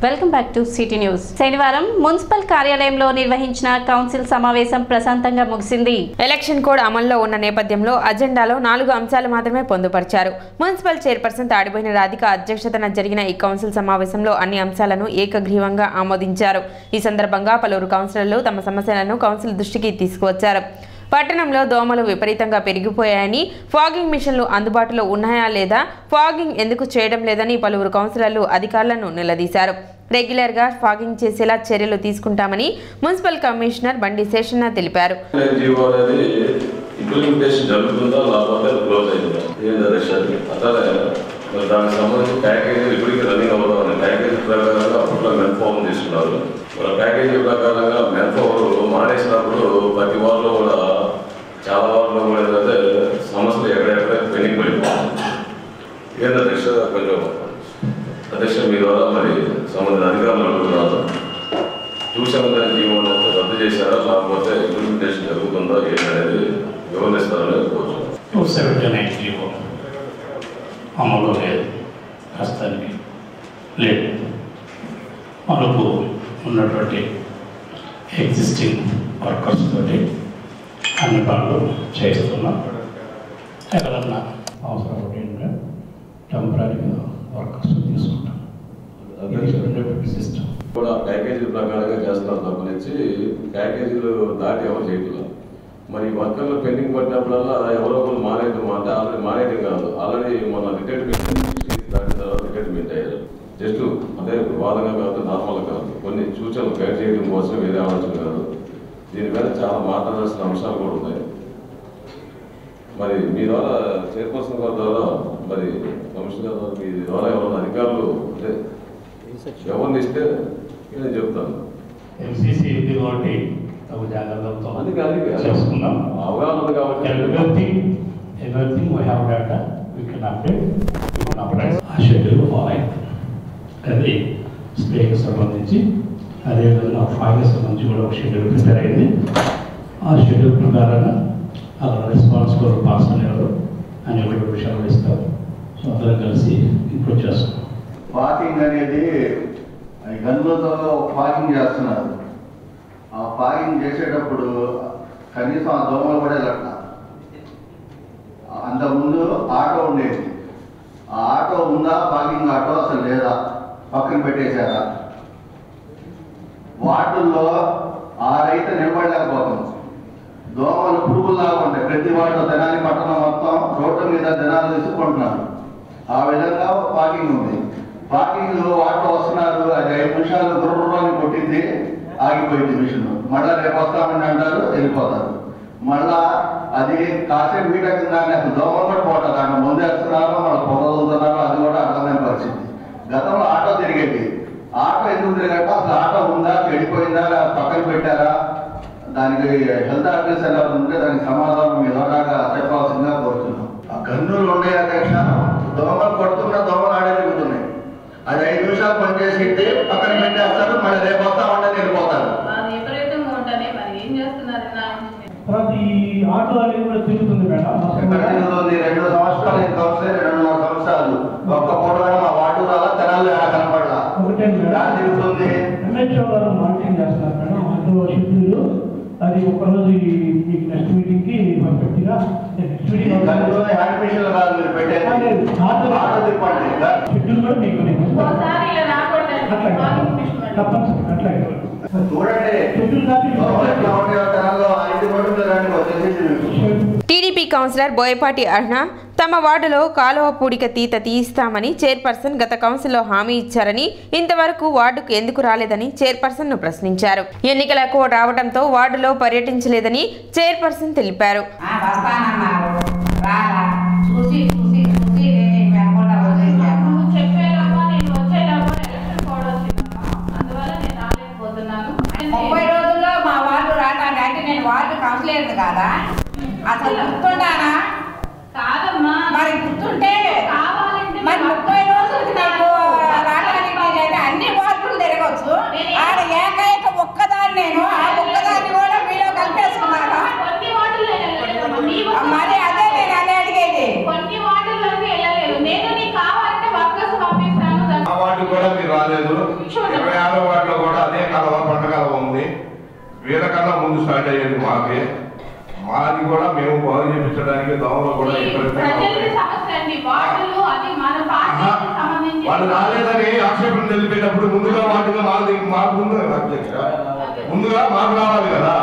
Welcome back to city news. శనివారం municipal కార్యాలయంలో నిర్వహించిన కౌన్సిల్ సమావేశం ప్రశాంతంగా ముగిసింది. ఎలక్షన్ కోడ్ అమల్లో ఉన్న నేపథ్యంలో అజెండాలో 4 అంశాలు మాత్రమే పొందుపరిచారు. మున్సిపల్ చైర్పర్సన్ తాడిబోయిన రాధిక అధ్యక్షతన జరిగిన ఈ కౌన్సిల్ సమావేశంలో అన్ని అంశాలను ఏకగ్రీవంగా ఆమోదించారు. ఈ సందర్భంగా పలువురు కౌన్సిలర్లు తమ సమస్యలను కౌన్సిల్ దృష్టికి తీసుకువచ్చారు. పట్టణంలో దోమలు విపరీతంగా పెరిగిపోయాయని, ఫాగింగ్ మిషన్లు అందుబాటులో ఉన్నాయా లేదా, ఫాగింగ్ ఎందుకు చేయడం లేదని పలువురు కౌన్సిలర్లు అధికారులను నిలదీశారు. రెగ్యులర్గా ఫాగింగ్ చేసేలా చర్యలు తీసుకుంటామని మున్సిపల్ కమిషనర్ బండి శేషన్న తెలిపారు. దానికి సంబంధించి ప్యాకేజీలు ఇప్పటికీ రన్నింగ్ అవుతామని ప్యాకేజీ ప్రకారంగా అప్పట్లో మెన్ఫోర్మ్ తీసుకున్నారు. మన ప్యాకేజీ ప్రకారంగా మెన్ఫోర్ మానేసినప్పుడు ప్రతి వారిలో కూడా చాలా వారిలో కూడా ఏంటంటే సమస్యలు ఎక్కడెక్కడ పెండింగ్ పడిపోతుంది. ఏంటంటే అధ్యక్ష కొంచెం అధ్యక్ష మీ ద్వారా మరి సంబంధిత అధికారులు అడుగుతున్నారు. చూసామని జీవో రద్దు చేశారా లేకపోతే ఇంప్లిమెంటేషన్ జరుగుతుందా ఏంటనేది వివరిస్తారని కోరుతున్నాను. అమలు లేదు, ప్రస్తుతానికి లేదు. మనకు ఉన్నటువంటి ఎగ్జిస్టింగ్ వర్కర్స్ తోటి అన్ని పనులు చేస్తున్నాం. ఎవరన్నా అవసరం పడిన టెంపరీగా వర్కర్స్ తీసుకుంటాం. సిస్టమ్ కూడా ప్యాకేజీ ప్రకారంగా చేస్తున్నారు తప్పనించి ప్యాకేజీలు దాటి ఎవరు చేయట్లేదు. మరి వర్కర్లు పెండింగ్ పట్టినప్పుడల్లా ఎవరో ఒకరు మానేయడం అంటే ఆల్రెడీ మానేయడం కాదు, ఆల్రెడీ మన రిటైర్మెంట్ దాటిన తర్వాత రిటైర్మెంట్ అయ్యారు. జస్ట్ అదే వాదంగా కాదు, నార్మల్గా కాదు, కొన్ని సూచనలు గైడ్ చేయడం కోసం వేరే ఆలోచన కాదు. దీని మీద చాలా మాట్లాడాల్సిన అంశాలు కూడా ఉన్నాయి. మరి మీ ద్వారా చైర్పర్సన్ గారి ద్వారా మరి కమిషనర్ గారు మీ ద్వారా ఎవరైనా అధికారులు అంటే ఎవరిని ఇస్తే నేను చెప్తాను. ఎంసీసీ ఇది కాబట్టి జాగ్రత్తలతో చేసుకున్నాం. అవగాహన కాబట్టి everything we have data we can update. ఆ షెడ్యూల్ ఫాలో అయింది. అది స్ప్రేకి సంబంధించి అదేవిధంగా ఫాయిల్కి సంబంధించి కూడా ఒక షెడ్యూల్ ప్రిపేర్ అయింది. ఆ షెడ్యూల్ ప్రకారంగా అక్కడ రెస్పాన్సిబుల్ పర్సన్ ఎవరు అని ఒక విషయాలు ఇస్తారు. సో అందరం కలిసి ఇంప్రూవ్ చేస్తాం. పార్కింగ్ అనేది గన్నులతో పార్కింగ్ చేస్తున్నారు. ఆ పార్కింగ్ చేసేటప్పుడు కనీసం ఆ దోమలు పడేదట. అంతకుముందు ఆటో ఉండేది. ఆ ఆటో ఉందా, పార్కింగ్ ఆటో అసలు లేదా, పక్కన పెట్టేశారా? వార్డుల్లో ఆరైతే నిలబడలేకపోతాం. దోమలు పురుగుల్లాగా ఉంటాయి. ప్రతి వార్డు జనాన్ని పట్టణం మొత్తం రోడ్డు మీద జనాలు తీసుకుంటున్నారు. ఆ విధంగా పార్కింగ్ ఉంది. పార్కింగ్ వాటర్ వస్తున్నారు, అది 5 నిమిషాలు గుర్రాన్ని కొట్టింది, ఆగిపోయింది మిషన్. మళ్ళీ రేపు వస్తామని అంటారు, వెళ్ళిపోతారు. మళ్ళా అది కాసేపు వీటకి దాన్ని అసలు దోమలు కూడా పోతారు. దాంట్లో ముందు వేస్తున్నారో మళ్ళీ పొగలుతున్నారో అది కూడా అర్థమైన పరిస్థితి. గతంలో ఆటో తిరిగేది. ఆటో ఎందుకు తిరిగట? అసలు ఆటో ఉందా, చెడిపోయిందా, పక్కన పెట్టారా? దానికి హెల్త్ ఆఫీసర్ ఎవరు ఉంటే దానికి సమాధానం మీ ద్వారా చెప్పాల్సిందిగా కోరుతున్నాం. ఆ గన్నులు ఉన్నాయి అధ్యక్ష, దోమలు కొడుతున్నా దోమలు ఆడే తిరుగుతున్నాయి. అది 5 నిమిషాలు పనిచేసి పక్కన పెట్టేస్తారు, మళ్ళీ రేపు వస్తా ఉంటే వెళ్ళిపోతారు. ఈ ఆటో అనేది కూడా తిరుగుతుంది మేడం. 2 సంవత్సరాలు కౌన్సిలర్, 2.5 సంవత్సరాలు ఒక్క పూట మా వార్డు రాలా, తెనాలి కనపడలా. ఒకటే తిరుగుతుంది. ఎంహెచ్ఓ గారు మానిటరింగ్ చేస్తున్నారు మేడం. ఆటో షెడ్యూల్ అది ఒకరోజు మీకు నెక్స్ట్ మీటింగ్ కి పర్ఫెక్ట్గా నెక్స్ట్ మీటింగ్ హ్యాండ్ మిషన్ కాదు మీరు పెట్టేది, ఆటో తిప్పండి. షెడ్యూల్ కూడా మీకు తప్పనిసరి అట్లా టీడీపీ కౌన్సిలర్ బోయపాటి అర్ణ తమ వార్డులో కాలువ పూడిక తీత తీయిస్తామని చైర్పర్సన్ గత కౌన్సిల్లో హామీ ఇచ్చారని, ఇంతవరకు వార్డుకు ఎందుకు రాలేదని చైర్పర్సన్ ను ప్రశ్నించారు. ఎన్నికలకు రావడంతో వార్డులో పర్యటించలేదని చైర్పర్సన్ తెలిపారు. కాదా అసలు గుర్తుండానా? కాదమ్మా, మరి గుర్తుంటే మరి 30 రోజులకి నాకు రావడానికి లేదా అన్ని వార్డులు తిరగచ్చు. ఆడ ఏకైక ఒక్కదాన్ని నేను, ఆ ఒక్కదాన్ని కూడా మీలో కలిపేసుకున్నారా? మరి అదే నేను అదే అడిగేది. కొన్ని వార్డులకు వెళ్ళలేదు నేను. నీకు కావాలంటే వర్కర్స్ పంపిస్తాను. కూడా మీరు రాలేదు. 26వ వార్డులో కూడా అదే కాలువ పంట కాలువ ఉంది. వీళ్ళకన్నా ముందు స్టార్ట్ అయ్యేది మాది కూడా మేము బాగు చేయించడానికి దోమలు కూడా వాళ్ళు రాలేదని ఆక్షేపణ తెలిపేటప్పుడు ముందుగా వాటిగా మాకు ముందుగా మాకు రావాలి కదా.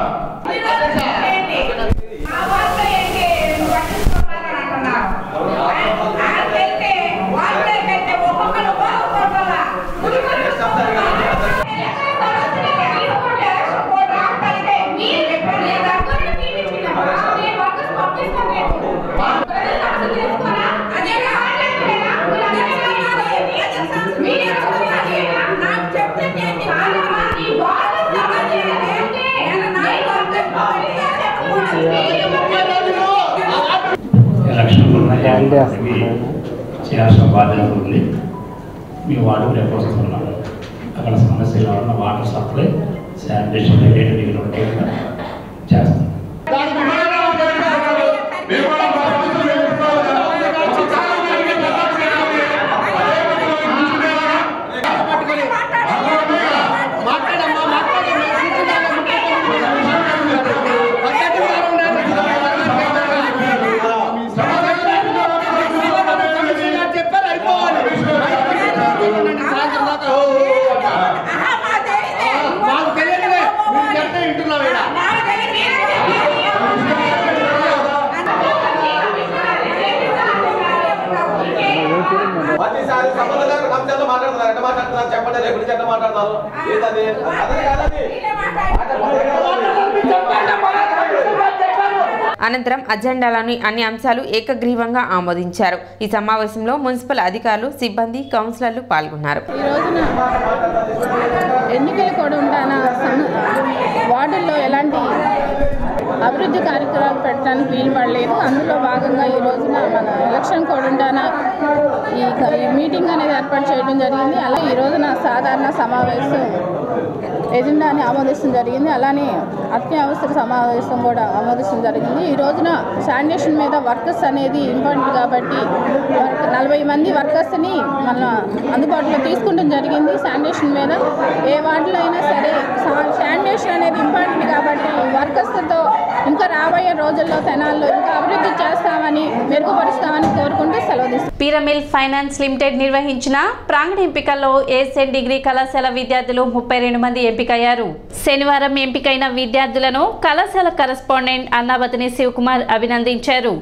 చేయాల్సిన బాధ్యత ఉంది. మీ వార్డుకు రేపు వస్తున్నాను. అక్కడ సమస్యలు ఉన్న వాటర్ సప్లై శానిటేషన్ రిలేటెడ్ చేస్తాం. అనంతరం అజెండాలోని అన్ని అంశాలు ఏకగ్రీవంగా ఆమోదించారు. ఈ సమావేశంలో మున్సిపల్ అధికారులు, సిబ్బంది, కౌన్సిలర్లు పాల్గొన్నారు. ఎన్నికలు కూడా ఉంటానా వార్డుల్లో ఎలాంటి అభివృద్ధి కార్యక్రమాలు పెట్టడానికి వీలు పడలేదు. అందులో భాగంగా ఈ రోజున మన ఎలక్షన్ కోడ్ ఉంటానా ఈ మీటింగ్ అనేది ఏర్పాటు చేయడం జరిగింది. అలా ఈ రోజున సాధారణ సమావేశం ఎజెండాని ఆమోదించడం జరిగింది. అలానే అత్యవసర సమావేశం కూడా ఆమోదించడం జరిగింది. ఈ రోజున శానిటేషన్ మీద వర్కర్స్ అనేది ఇంపార్టెంట్ కాబట్టి 40 మంది వర్కర్స్ని మన అందుబాటులో తీసుకుంటం జరిగింది. శానిటేషన్ మీద ఏ వార్డులో అయినా సరే శానిటేషన్ అనేది ఇంపార్టెంట్ కాబట్టి వర్కర్స్తో ఇంకా రాబోయే రోజుల్లో తెనాల్లో ఇంకా అభివృద్ధి చేస్తామని మెరుగుపరుస్తామని కోరుకుంటూ సెలవు తీసుకుంటాం. పిరమిల్ ఫైనాన్స్ లిమిటెడ్ నిర్వహించిన ప్రాంగణ ఎంపికల్లో ఏఎస్ఎన్ డిగ్రీ కళాశాల విద్యార్థులు 32 మంది ఎంపికయ్యారు. శనివారం ఎంపికైన విద్యార్థులను కళాశాల కరెస్పాండెంట్ అన్నాబతిని శివకుమార్ అభినందించారు.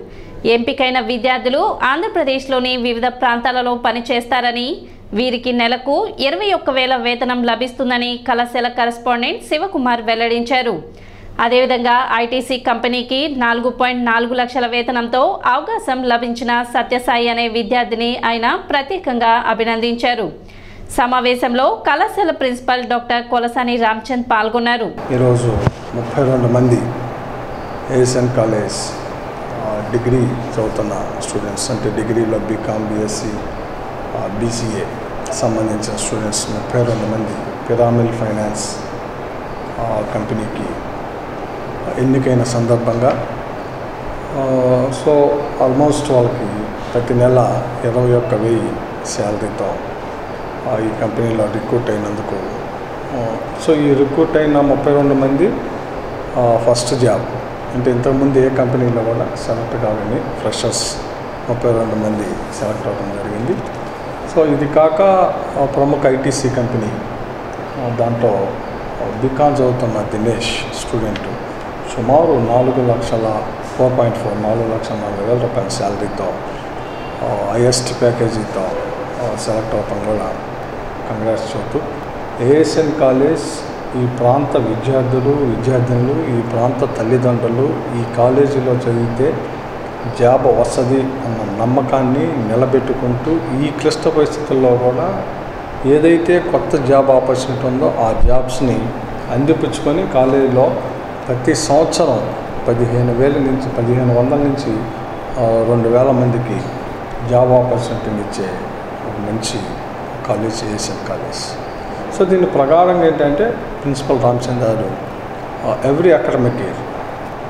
ఎంపికైన విద్యార్థులు ఆంధ్రప్రదేశ్లోని వివిధ ప్రాంతాలలో పనిచేస్తారని, వీరికి నెలకు 21,000 వేతనం లభిస్తుందని కళాశాల కరెస్పాండెంట్ శివకుమార్ వెల్లడించారు. అదేవిధంగా ఐటీసీ కంపెనీకి 4.4 లక్షల వేతనంతో అవకాశం లభించిన సత్యసాయి అనే విద్యార్థిని ఆయన ప్రత్యేకంగా అభినందించారు. సమావేశంలో కళాశాల ప్రిన్సిపల్ డాక్టర్ కొలసాని రామచంద్ పాల్గొన్నారు. ఈరోజు 32 మంది ఏఎస్ఎన్ కాలేజ్ డిగ్రీ చదువుతున్న స్టూడెంట్స్, అంటే డిగ్రీలో బీకామ్, బీఎస్సీ, బీసీఏ సంబంధించిన స్టూడెంట్స్ 32 మంది పిరమిల్ ఫైనాన్స్ కంపెనీకి ఎన్నికైన సందర్భంగా సో ఆల్మోస్ట్ వాళ్ళకి ప్రతి నెల 21,000 శాలరీతో ఈ కంపెనీలో రిక్రూట్ అయినందుకు, సో ఈ రిక్రూట్ అయిన 32 మంది ఫస్ట్ జాబ్, అంటే ఇంతకుముందు ఏ కంపెనీలో కూడా సెలెక్ట్ కావాలని ఫ్రెషర్స్ 32 మంది సెలెక్ట్ అవ్వడం జరిగింది. సో ఇది కాక ప్రముఖ ఐటీసీ కంపెనీ దాంట్లో బీకామ్ చదువుతున్న దినేష్ స్టూడెంట్ సుమారు 4,40,000 రూపాయల శాలరీతో హైయెస్ట్ ప్యాకేజీతో సెలెక్ట్ అవటం కూడా కంగ్రాట్స్ చెబుతూ, ఏఎస్ఎన్ కాలేజ్ ఈ ప్రాంత విద్యార్థులు, ఈ ప్రాంత తల్లిదండ్రులు ఈ కాలేజీలో చదివితే జాబ్ వస్తుంది అన్న నమ్మకాన్ని నిలబెట్టుకుంటూ ఈ క్లిష్ట పరిస్థితుల్లో కూడా ఏదైతే కొత్త జాబ్ ఆపర్చునిటీ ఉందో ఆ జాబ్స్ని అందిపుచ్చుకొని కాలేజీలో ప్రతి సంవత్సరం 1,500 నుంచి 2,000 మందికి జాబ్ ఆపర్చునిటీని ఇచ్చే ఒక మంచి కాలేజ్ ఏఎస్ఎన్ కాలేజ్. సో దీని ప్రకారంగా ఏంటంటే ప్రిన్సిపల్ రామచంద్ర గారు ఎవ్రీ అకాడమిక్ ఇయర్,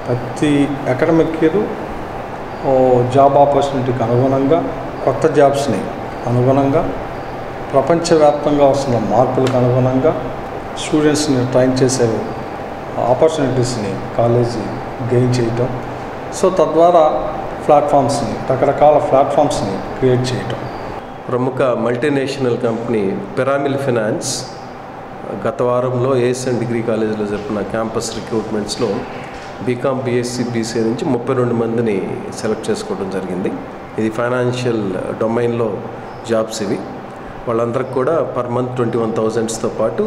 ప్రతి అకాడమిక్ ఇయర్ జాబ్ ఆపర్చునిటీకి అనుగుణంగా, కొత్త జాబ్స్ని అనుగుణంగా ప్రపంచవ్యాప్తంగా వస్తున్న మార్పులకు అనుగుణంగా స్టూడెంట్స్ని ట్రైన్ చేసే ఆపర్చునిటీస్ని కాలేజీ గెయిన్ చేయటం, సో తద్వారా రకరకాల ప్లాట్ఫామ్స్ని క్రియేట్ చేయటం. ప్రముఖ మల్టీనేషనల్ కంపెనీ పిరామిల్ ఫైనాన్స్ గత వారంలో ఏఎస్ఎన్ డిగ్రీ కాలేజీలో జరిపిన క్యాంపస్ రిక్రూట్మెంట్స్లో బీకామ్, బీఎస్సీ, బీసీఏ నుంచి 32 మందిని సెలెక్ట్ చేసుకోవడం జరిగింది. ఇది ఫైనాన్షియల్ డొమైన్లో జాబ్స్ ఇవి. వాళ్ళందరికీ కూడా పర్ మంత్ 21,000తో పాటు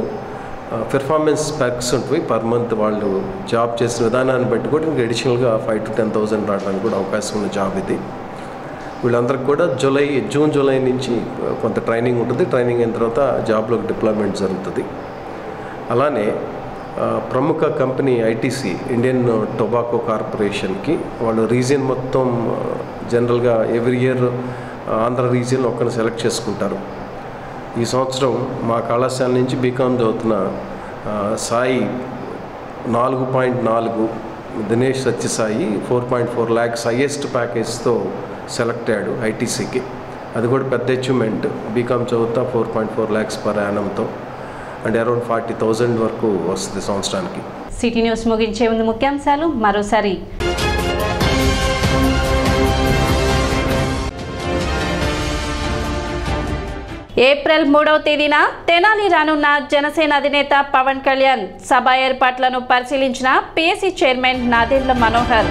పెర్ఫార్మెన్స్ ప్యాక్స్ ఉంటాయి. పర్ మంత్ వాళ్ళు జాబ్ చేసిన విధానాన్ని బట్టి కూడా ఇంకా అడిషనల్గా 5,000 to 10,000 రావడానికి కూడా అవకాశం ఉన్న జాబ్ ఇది. వీళ్ళందరికీ కూడా జూన్ జూలై నుంచి కొంత ట్రైనింగ్ ఉంటుంది. ట్రైనింగ్ అయిన తర్వాత జాబ్లోకి డిప్లాయ్మెంట్ జరుగుతుంది. అలానే ప్రముఖ కంపెనీ ఐటీసీ, ఇండియన్ టొబాకో కార్పొరేషన్కి వాళ్ళు రీజియన్ మొత్తం జనరల్గా ఎవ్రీ ఇయర్ ఆంధ్ర రీజియన్ ఒక్కరిని సెలెక్ట్ చేసుకుంటారు. ఈ సంవత్సరం మా కళాశాల నుంచి బీకామ్ చదువుతున్న సాయి 4.4, దినేష్ సత్యసాయి 4.4 lakhs హైయెస్ట్ ప్యాకేజ్తో సెలెక్ట్ అయ్యాడు ఐటీసీకి. అది కూడా పెద్ద అచీవ్మెంట్. బీకామ్ చదువుతా 4.4 lakhs per annumతో అంటే అరౌండ్ 40,000 వరకు వస్తుంది సంవత్సరానికి. సిటీ న్యూస్ ముగించే ముందు ముఖ్యాంశాలు మరోసారి. ఏప్రిల్ 3వ తేదీన తెనాలి రానున్న జనసేన అధినేత పవన్ కళ్యాణ్. సభ ఏర్పాట్లను పరిశీలించిన పీఎస్సీ చైర్మన్ నాదెండ్ల మనోహర్.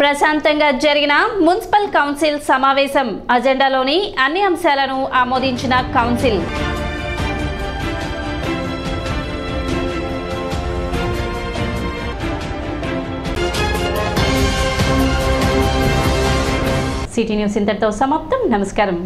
ప్రశాంతంగా జరిగిన మున్సిపల్ కౌన్సిల్ సమావేశం. అజెండాలోని అన్ని అంశాలను ఆమోదించిన కౌన్సిల్. సిటీ న్యూస్ ఇంతటితో సమాప్తం. నమస్కారం.